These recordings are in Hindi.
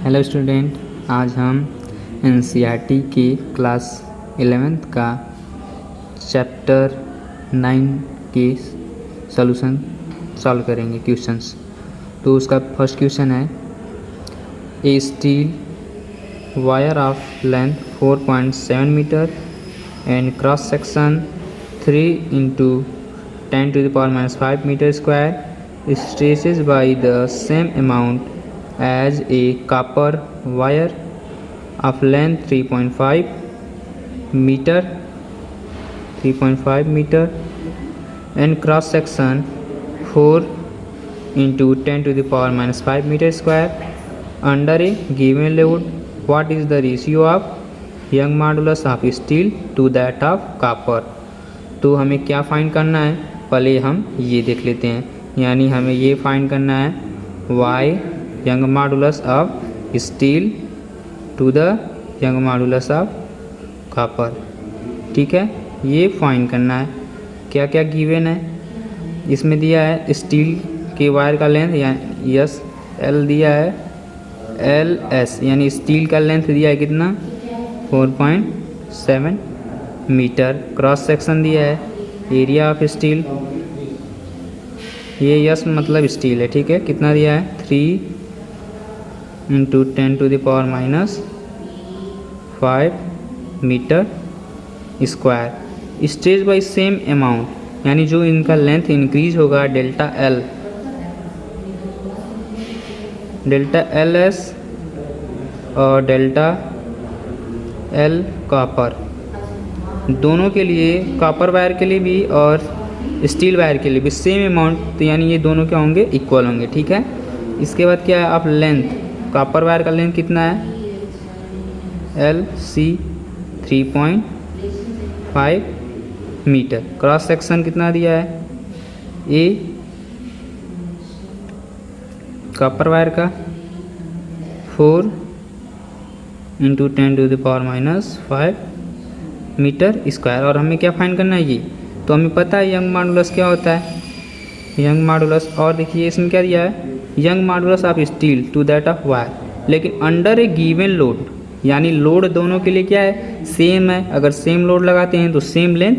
हेलो स्टूडेंट, आज हम एनसीईआरटी के क्लास 11th का चैप्टर 9 के सॉल्यूशन सॉल्व करेंगे क्वेश्चंस। तो उसका फर्स्ट क्वेश्चन है, a steel wire of length 4.7 metre and cross section 3 into 10⁻⁻5 meter square stretches by the same amount as a copper wire of length 3.5 meter and cross section 4 into 10⁻⁻5 meter square under a given load. What is the ratio of young modulus of steel to that of copper? तो हमें क्या फाइंड करना है, पहले हम ये देख लेते हैं। यानी हमें ये फाइंड करना है y Young's modulus of steel to the Young's modulus of copper. ठीक है, ये फाइंड करना है। क्या क्या गिवन है इसमें दिया है, स्टील के वायर का लेंथ यस एल दिया है, एल एस यानी स्टील का लेंथ दिया है कितना 4.7 मीटर। क्रॉस सेक्शन दिया है, एरिया ऑफ स्टील, ये यस मतलब स्टील है। ठीक है, कितना दिया है 3 into 10⁻⁻5 metre square. Stretch by same amount यानी जो इनका लेंथ इंक्रीज होगा डेल्टा एल एस और डेल्टा एल कॉपर, दोनों के लिए, कॉपर वायर के लिए भी और स्टील वायर के लिए भी सेम अमाउंट, तो यानी ये दोनों क्या होंगे, इक्वल होंगे। ठीक है, इसके बाद क्या है, आप लेंथ, कॉपर वायर का लेंथ कितना है L C 3.5 metre. Cross section कितना दिया है ए कॉपर वायर का 4 into 10⁻⁻5 मीटर स्क्वायर। और हमें क्या फाइंड करना है, ये तो हमें पता है यंग मॉडुलस क्या होता है, यंग मॉडुलस। और देखिए इसमें क्या दिया है, Young's modulus of steel to that of wire, लेकिन अंडर ए गिवन लोड, यानी लोड दोनों के लिए क्या है, सेम है। अगर सेम लोड लगाते हैं तो सेम लेंथ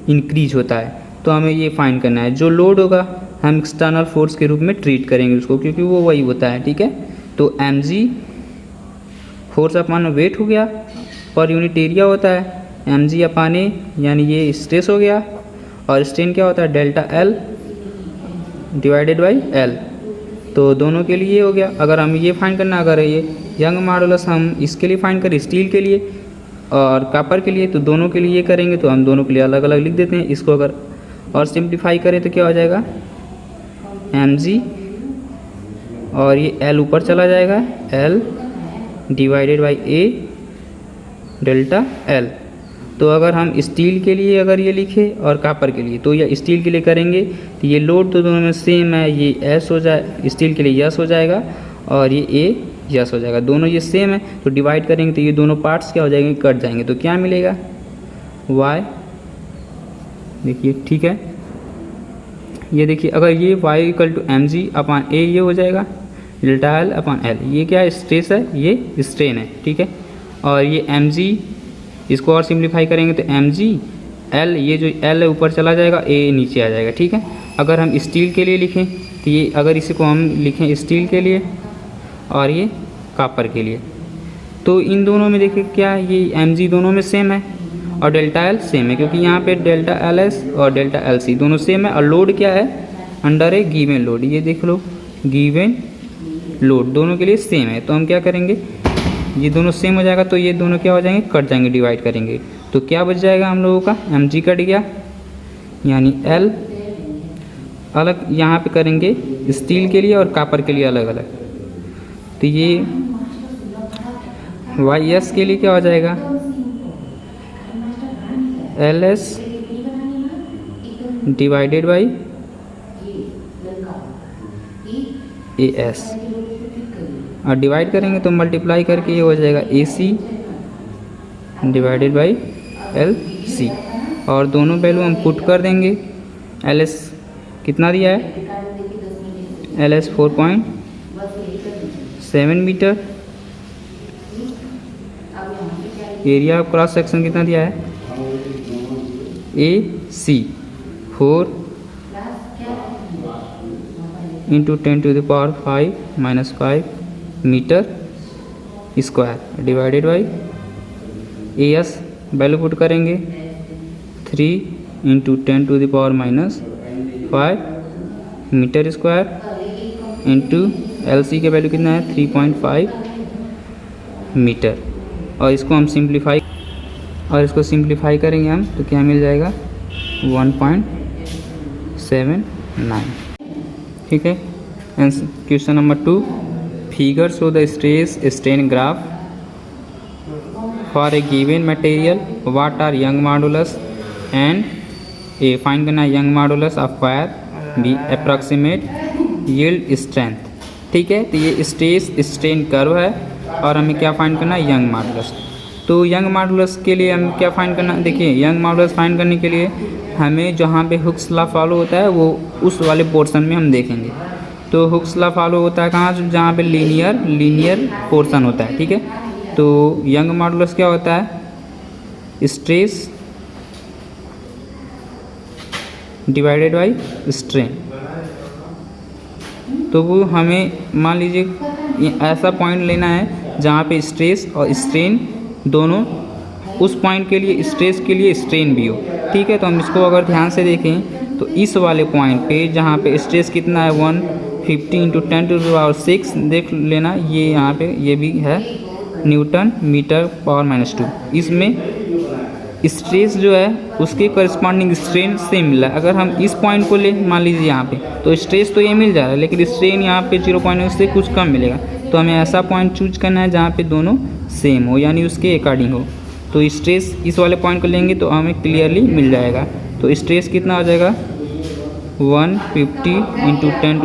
इंक्रीज होता है। तो हमें ये फाइंड करना है, जो लोड होगा हम एक्सटर्नल फोर्स के रूप में ट्रीट करेंगे उसको, क्योंकि वो वही होता है। ठीक है, तो mg फोर्स अपॉन वेट हो गया, पर यूनिट एरिया होता है mg अपॉन ए, यानी ये स्ट्रेस हो गया, और स्ट्रेन क्या होता है delta L divided by L. तो दोनों के लिए हो गया। अगर हम ये फाइंड करना, अगर ये यंग मॉडुलस हम इसके लिए फाइंड करें, स्टील के लिए और कॉपर के लिए, तो दोनों के लिए ये करेंगे, तो हम दोनों के लिए अलग अलग लिख देते हैं। इसको अगर और सिंप्लीफाई करें तो क्या हो जाएगा mg, और ये l ऊपर चला जाएगा, l divided by A delta L. तो अगर हम स्टील के लिए अगर ये लिखे और कॉपर के लिए, तो ये स्टील के लिए करेंगे तो ये लोड तो दोनों में सेम है, ये एस हो जाए, स्टील के लिए यस हो जाएगा और ये ए यस हो जाएगा, दोनों ये सेम है। तो डिवाइड करेंगे तो ये दोनों पार्ट्स क्या हो जाएंगे, कट जाएंगे। तो क्या मिलेगा y, देखिए ठीक है, ये देखिए अगर ये y equal to m g upon A, ये हो जाएगा डेल्टा एल अपॉन एल। ये क्या है, स्ट्रेस है, ये स्ट्रेन है। ठीक है, और ये एम जी, इसको और सिंप्लीफाई करेंगे तो एम जी एल, ये जो एल है ऊपर चला जाएगा, ए नीचे आ जाएगा। ठीक है, अगर हम स्टील के लिए लिखें तो ये, अगर इसी को हम लिखें स्टील के लिए और ये कॉपर के लिए, तो इन दोनों में देखिए क्या है, ये एम जी दोनों में सेम है और डेल्टा एल सेम है, क्योंकि यहाँ पे डेल्टा एल एस और डेल्टा एल सी दोनों सेम है। और लोड क्या है, अंडर ए गिवन लोड, ये देख लो गिवन लोड दोनों के लिए सेम है। तो हम क्या करेंगे, ये दोनों सेम हो जाएगा, तो ये दोनों क्या हो जाएंगे, कट जाएंगे, डिवाइड करेंगे। तो क्या बच जाएगा हम लोगों का, एम जी कट गया, यानी एल अलग यहाँ पे करेंगे स्टील के लिए और कॉपर के लिए अलग अलग। तो ये वाई एस के लिए क्या हो जाएगा, L S divided by A S, और डिवाइड करेंगे तो मल्टीप्लाई करके ये हो जाएगा A C divided by L C, और दोनों वैल्यू हम पुट कर देंगे। एल एस कितना दिया है, L S 4.7 metre area of cross section कितना दिया है, AC 4 into 10⁵ metre square divided by AS value put करेंगे 3 into 10⁻⁵ metre square into LC के वैल्यू कितना है 3.5 मीटर। और इसको हम सिंप्लीफाई करेंगे हम तो क्या मिल जाएगा 1.79। ठीक है। Question number 2, figure show the stress strain graph for a given material, what are Young modulus and A find करना Young modulus of wire, B approximate yield strength. ठीक है, तो ये स्ट्रेस स्ट्रेन कर्व है और हमें क्या फाइंड करना है यंग मॉडुलस। तो यंग मॉडुलस के लिए हम क्या फाइंड करना, देखिए यंग मॉडुलस फाइंड करने के लिए हमें जहाँ पे हुक्स लॉ फॉलो होता है वो उस वाले पोर्शन में हम देखेंगे। तो हुक्स लॉ फॉलो होता है कहाँ, जहाँ पे लीनियर पोर्शन होता है। ठीक है, तो यंग मॉडुलस क्या होता है, स्ट्रेस डिवाइडेड बाई स्ट्रेन। तो वो हमें मान लीजिए ऐसा पॉइंट लेना है जहाँ पे स्ट्रेस और स्ट्रेन दोनों, उस पॉइंट के लिए स्ट्रेस के लिए स्ट्रेन भी हो। ठीक है, तो हम इसको अगर ध्यान से देखें तो इस वाले पॉइंट पे जहाँ पे स्ट्रेस कितना है 150 इंटू 10⁶ देख लेना, ये यहाँ पे ये भी है न्यूटन मीटर पावर -2। इसमें स्ट्रेस जो है उसके करस्पॉन्डिंग स्ट्रेन सेम मिला। अगर हम इस पॉइंट को ले मान लीजिए यहाँ पे, तो स्ट्रेस तो ये मिल जा रहा है लेकिन स्ट्रेन यहाँ पे 0.1 से कुछ कम मिलेगा। तो हमें ऐसा पॉइंट चूज करना है जहाँ पे दोनों सेम हो, यानी उसके अकॉर्डिंग हो। तो स्ट्रेस इस वाले पॉइंट को लेंगे तो हमें क्लियरली मिल जाएगा। तो स्ट्रेस कितना हो जाएगा 150 into 10⁻⁶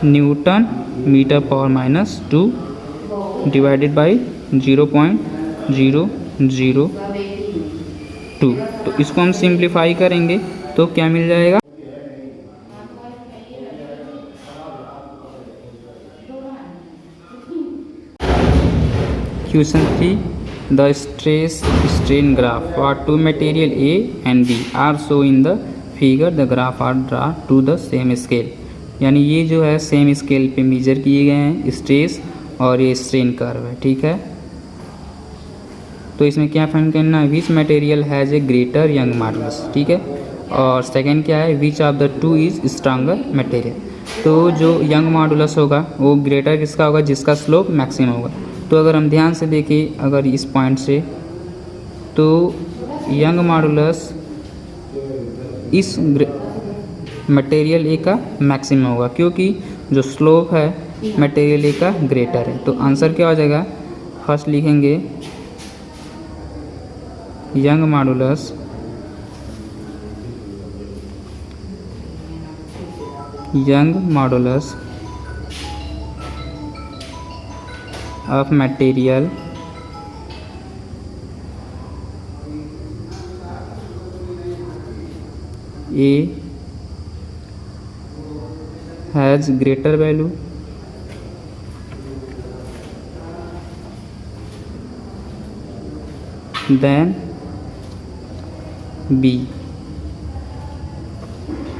newton metre power -2 divided by 0.002। तो इसको हम सिंप्लीफाई करेंगे तो क्या मिल जाएगा, question 3, the stress strain graph for two material A and B are show in the figure, the graph are draw to the same scale. यानी ये जो है सेम स्केल पे मेजर किए गए हैं स्ट्रेस और ये स्ट्रेन कर्व है। ठीक है, तो इसमें क्या फाइंड करना है, which material has a greater young modulus. ठीक है, और सेकंड क्या है, which of the two is stronger material. तो जो यंग मॉडुलस होगा वो ग्रेटर किसका होगा, जिसका स्लोप मैक्सिमम होगा। तो अगर हम ध्यान से देखें अगर इस पॉइंट से, तो यंग मॉडुलस इस मटेरियल ए का मैक्सिमम होगा क्योंकि जो स्लोप है मटेरियल ए का ग्रेटर है। तो आंसर क्या हो जाएगा, फर्स्ट लिखेंगे young modulus of material A has greater value than B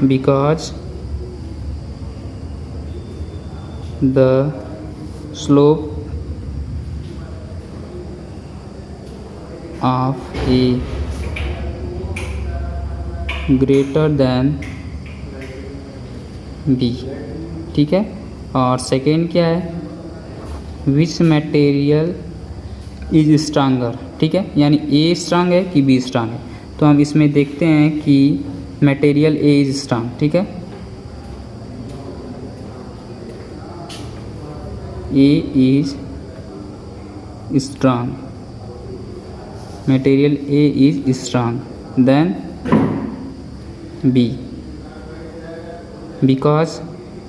because the slope of A greater than B। ठीक है, और सेकेंड क्या है, विच मटेरियल इज स्ट्रांगर। ठीक है, यानी ए स्ट्रांग है कि बी स्ट्रांग है। तो हम इसमें देखते हैं कि मटेरियल ए इज स्ट्रांग। ठीक है, A is strong, material A is strong then B, because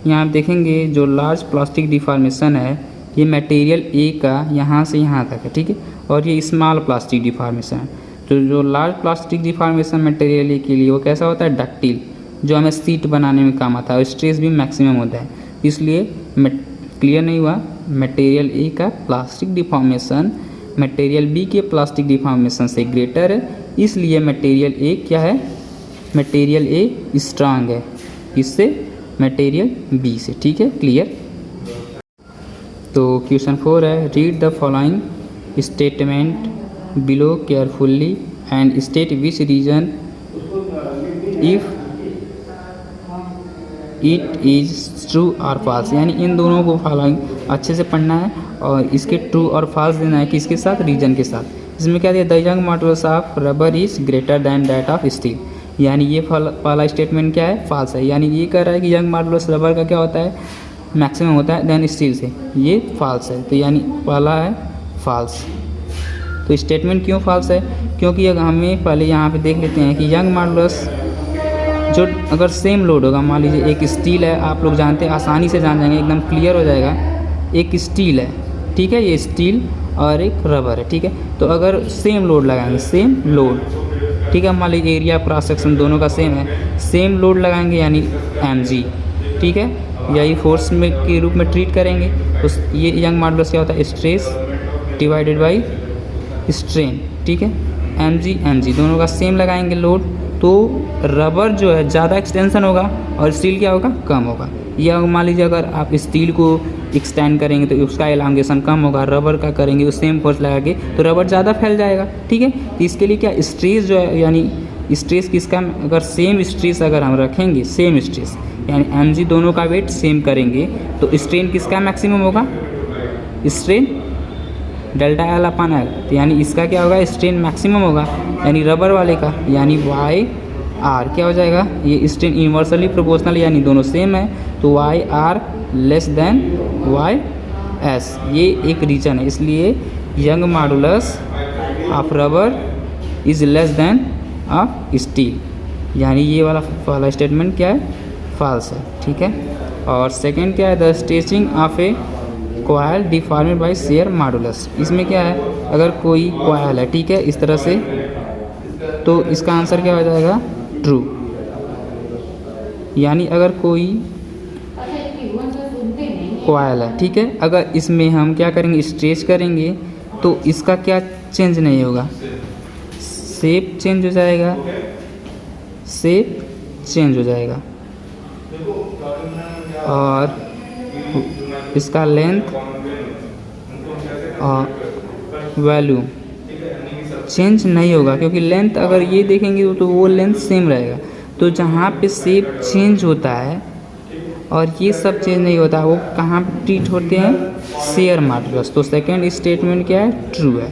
यहाँ आप देखेंगे जो लार्ज प्लास्टिक डिफॉर्मेशन है ये मटेरियल ए का यहाँ से यहाँ तक है। ठीक है, और ये स्मॉल प्लास्टिक डिफॉर्मेशन है। तो जो large plastic deformation material A के लिए वो कैसा होता है, डक्टिल, जो हमें सीट बनाने में काम आता है और स्ट्रेस भी मैक्सिमम होता है। इसलिए क्लियर नहीं हुआ? मटेरियल ए का प्लास्टिक डिफॉर्मेशन मटेरियल बी के प्लास्टिक डिफॉर्मेशन से ग्रेटर है, इसलिए मटेरियल ए क्या है? मटेरियल ए स्ट्रांग है इससे मटेरियल बी से। ठीक है, क्लियर? तो क्वेश्चन 4 है, read the following statement below carefully and state which region if it is true और फॉल्स। यानी इन दोनों को फॉलोइंग अच्छे से पढ़ना है और इसके ट्रू और फॉल्स देना है किसके साथ? रीजन के साथ। इसमें क्या दिया? The Young's modulus of rubber is greater than that of steel. यानी ये पहला स्टेटमेंट क्या है? फॉल्स है। यानी ये कह रहा है कि यंग मॉडुलस रबर का क्या होता है? मैक्सिमम होता है दैन स्टील से। ये फॉल्स है, तो यानी पहला है फॉल्स। तो स्टेटमेंट क्यों फॉल्स है? क्योंकि अगर हमें पहले यहाँ पे देख लेते हैं कि यंग मॉडुलस जो अगर सेम लोड होगा, मान लीजिए एक स्टील है, आप लोग जानते हैं, आसानी से जान जाएंगे, एकदम क्लियर हो जाएगा। एक स्टील है, ठीक है, ये स्टील और एक रबर है, ठीक है। तो अगर सेम लोड लगाएंगे, सेम लोड, ठीक है, मान लीजिए एरिया क्रॉस सेक्शन दोनों का सेम है, सेम लोड लगाएंगे यानी mg, ठीक है, यही फोर्स में के रूप में ट्रीट करेंगे। तो ये यंग मॉडुलस क्या होता है? स्ट्रेस डिवाइडेड बाई स्ट्रेन, ठीक है, mg दोनों का सेम लगाएंगे लोड, तो रबर जो है ज़्यादा एक्सटेंशन होगा और स्टील क्या होगा? कम होगा। या मान लीजिए अगर आप स्टील को एक्सटेंड करेंगे तो उसका एलांगेशन कम होगा, रबर का करेंगे उस सेम फोर्स लगा के तो रबर ज़्यादा फैल जाएगा, ठीक है। तो इसके लिए क्या स्ट्रेस जो है, यानी स्ट्रेस किसका, अगर सेम स्ट्रेस अगर हम रखेंगे, सेम स्ट्रेस यानी mg दोनों का वेट सेम करेंगे तो स्ट्रेन किसका मैक्सिमम होगा? Strain delta L upon L, तो यानी इसका क्या होगा? स्ट्रेन मैक्सिमम होगा, यानी रबर वाले का, यानी वाई आर क्या हो जाएगा? ये स्ट्रेन इन्वर्सली प्रोपोर्शनल, यानी दोनों सेम है, तो Y R less than Y S. ये एक रीजन है, इसलिए Young's modulus of rubber is less than of steel, यानी ये वाला स्टेटमेंट क्या है? फॉल्स है, ठीक है। और सेकेंड क्या है? The stretching of a coil deformed by shear modulus. इसमें क्या है? अगर कोई कॉयल है, ठीक है, इस तरह से, तो इसका आंसर क्या हो जाएगा? ट्रू। यानी अगर कोई कॉयल है, ठीक है, अगर इसमें हम क्या करेंगे? स्ट्रेच करेंगे तो इसका क्या चेंज नहीं होगा? शेप चेंज हो जाएगा, शेप चेंज हो जाएगा और इसका लेंथ और वैल्यू चेंज नहीं होगा, क्योंकि लेंथ अगर ये देखेंगे तो वो लेंथ सेम रहेगा। तो जहाँ पे शेप चेंज होता है और ये सब चेंज नहीं होता, वो कहाँ पे ट्रीट होते हैं? Share modulus. तो सेकंड स्टेटमेंट क्या है? ट्रू है।